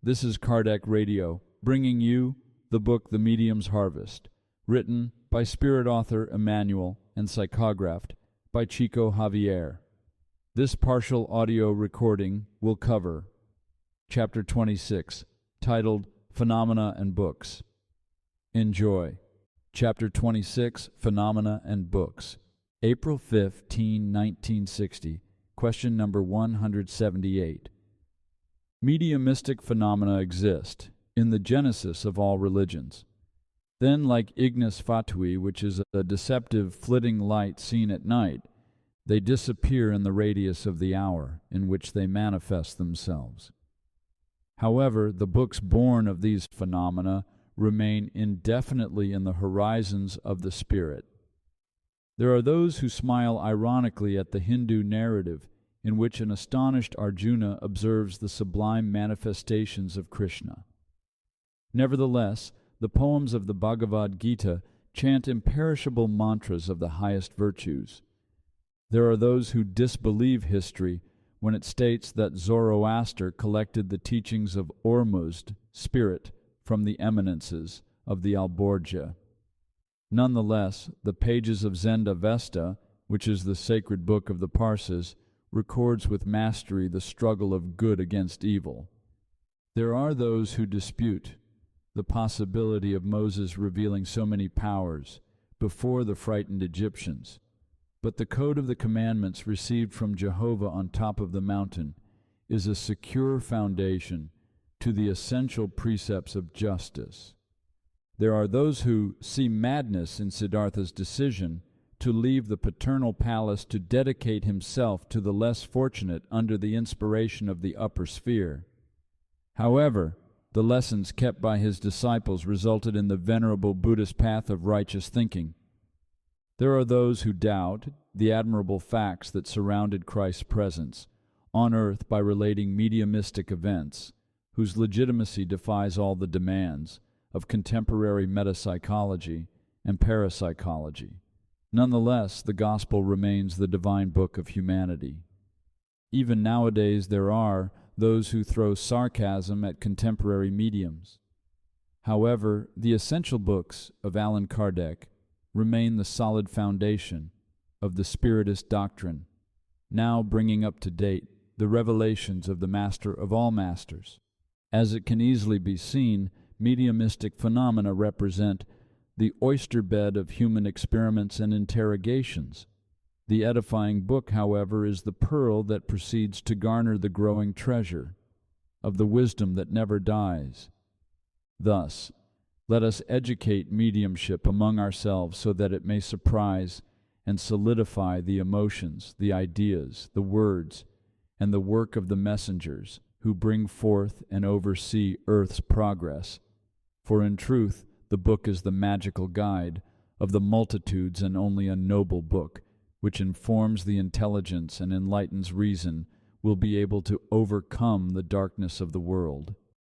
This is Kardec Radio, bringing you the book The Medium's Harvest, written by spirit author Emmanuel and psychographed by Chico Javier. This partial audio recording will cover Chapter 26, titled Phenomena and Books. Enjoy. Chapter 26, Phenomena and Books. April 15, 1960. Question number 178. Mediumistic phenomena exist in the genesis of all religions. Then, like ignis fatui, which is a deceptive flitting light seen at night, they disappear in the radius of the hour in which they manifest themselves. However, the books born of these phenomena remain indefinitely in the horizons of the spirit. There are those who smile ironically at the Hindu narrative in which an astonished Arjuna observes the sublime manifestations of Krishna. Nevertheless, the poems of the Bhagavad Gita chant imperishable mantras of the highest virtues. There are those who disbelieve history when it states that Zoroaster collected the teachings of Ormuzd, spirit, from the eminences of the Alborja. Nonetheless, the pages of Zend-Avesta, which is the sacred book of the Parsis, records with mastery the struggle of good against evil. There are those who dispute the possibility of Moses revealing so many powers before the frightened Egyptians, but the code of the commandments received from Jehovah on top of the mountain is a secure foundation to the essential precepts of justice. There are those who see madness in Siddhartha's decision to leave the paternal palace to dedicate himself to the less fortunate under the inspiration of the upper sphere. However, the lessons kept by his disciples resulted in the venerable Buddhist path of righteous thinking. There are those who doubt the admirable facts that surrounded Christ's presence on earth by relating mediumistic events, whose legitimacy defies all the demands of contemporary metapsychology and parapsychology. Nonetheless, the Gospel remains the divine book of humanity. Even nowadays there are those who throw sarcasm at contemporary mediums. However, the essential books of Allan Kardec remain the solid foundation of the Spiritist doctrine, now bringing up to date the revelations of the Master of all Masters. As it can easily be seen, mediumistic phenomena represent the oyster bed of human experiments and interrogations. The edifying book, however, is the pearl that proceeds to garner the growing treasure of the wisdom that never dies. Thus, let us educate mediumship among ourselves so that it may surprise and solidify the emotions, the ideas, the words, and the work of the messengers who bring forth and oversee earth's progress. For in truth, the book is the magical guide of the multitudes and only a noble book, which informs the intelligence and enlightens reason, will be able to overcome the darkness of the world.